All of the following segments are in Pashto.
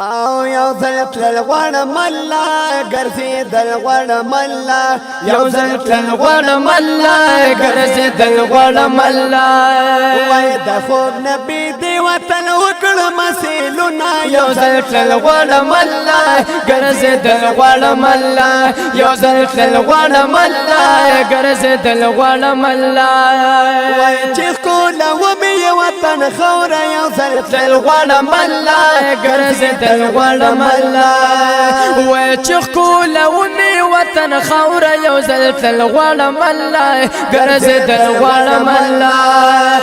او یو ځل تلل غواړم الله ګرځېدل غواړم الله یو ځل تلل غواړم الله ګرځېدل غواړم الله وای د خوب نبی دی وطن وکړم سیلونه یو ځل تلل غواړم الله ګرځېدل غواړم الله یو ځل تلل غواړم الله ګرځېدل غواړم الله وای چې ښکلا ومې وطن خوره یو ځل تلل غواړم الله ګرځېدل غواړم الله وای چې ښکلا ومې وطن خوره یو ځل تلل غواړم الله ګرځېدل غواړم الله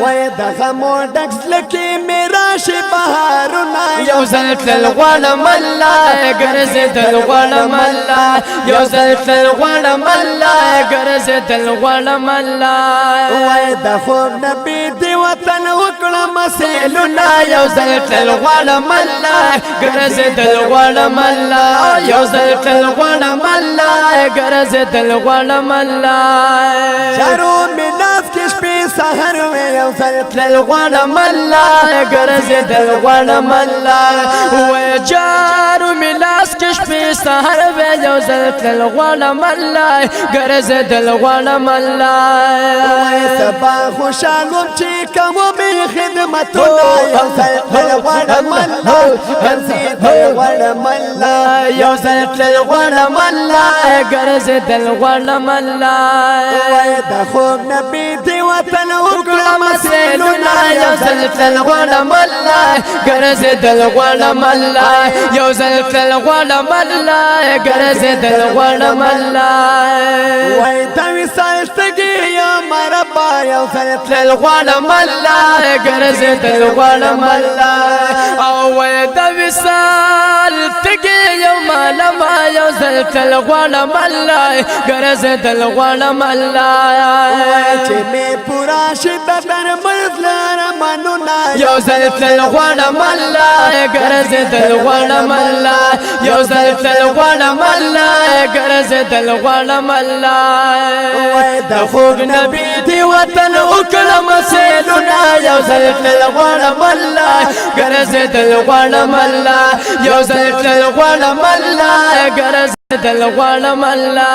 وای د غمو ډک زړه کې مې راشي بهارونه یو ځل تلل غواړم الله ګرځېدل غواړم الله یو ځل تلل غواړم الله ګرځېدل غواړم الله وای د خوب نبی دی وطن وکړم سیلونه یو ځل تلل غواړم الله ګرځېدل غواړم الله یو ځل تلل غواړم الله ګرځېدل غواړم الله چارو مې لاس کې شپې سحر وې یو ځل تلل غواړم الله ګرځېدل غواړم الله وای جارو مې لاس کې شپې سحر وې یو ځل تلل غواړم الله ګرځېدل غواړم الله وای سبا خوشالم چې کوم مې خدمتونه یو ځل تلل غواړم الله ګرځېدل غواړم الله یو ځل تلل غواړم الله ګرځېدل غواړم الله وای د خوب نبی دی وطن وکړم سیلونه یو ځل تلل غواړم الله ګرځېدل غواړم الله یو ځل تلل غواړم الله ګرځېدل غواړم الله وای د وصال شګي یا مربا یو ځل تلل غواړم الله ګرځېدل غواړم الله او وای د وصال تګي یو مالما یو ځل تلل غواړم الله ګرځېدل غواړم الله چې مې پورا شي د درمل لرمنونه یو ځل تلل غواړم الله ګرځېدل غواړم الله یو ځل تلل غواړم الله ګرځېدل غواړم الله وای د خوږ نبی دی وطن وکړم سیلونه یو ځل تلل غواړم الله ګرځېدل غواړم الله یو ځل تلل غواړم الله ګرځېدل غواړم الله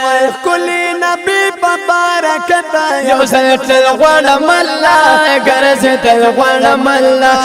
وای کلی نبی برکت یو ځل تلل غواړم الله ګرځېدل غواړم الله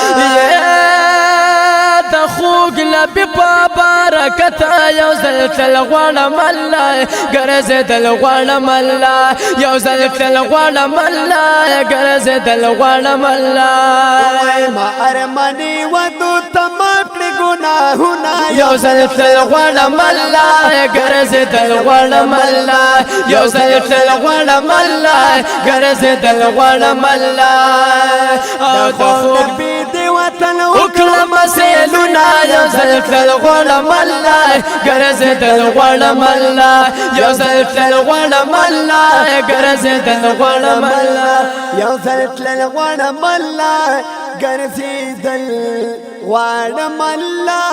د خوږ نبی په برکت یو ځل تلل غواړم الله ګرځېدل غواړم الله یو ځل تلل غواړم الله ګرځېدل غواړم الله وای ما ارمنی ودو تمکړي ګناهونه یو ځل تلل غواړم الله ګرځېدل غواړم الله یو ځل تلل غواړم الله ګرځېدل غواړم الله او د خوږ نبی دی وطن وکړم سیلونه یو ځل تلل غواړم الله ګرځېدل غواړم الله یو ځل تلل غواړم الله ګرځېدل غواړم الله یو ځل تلل غواړم الله ګرځېدل غواړم الله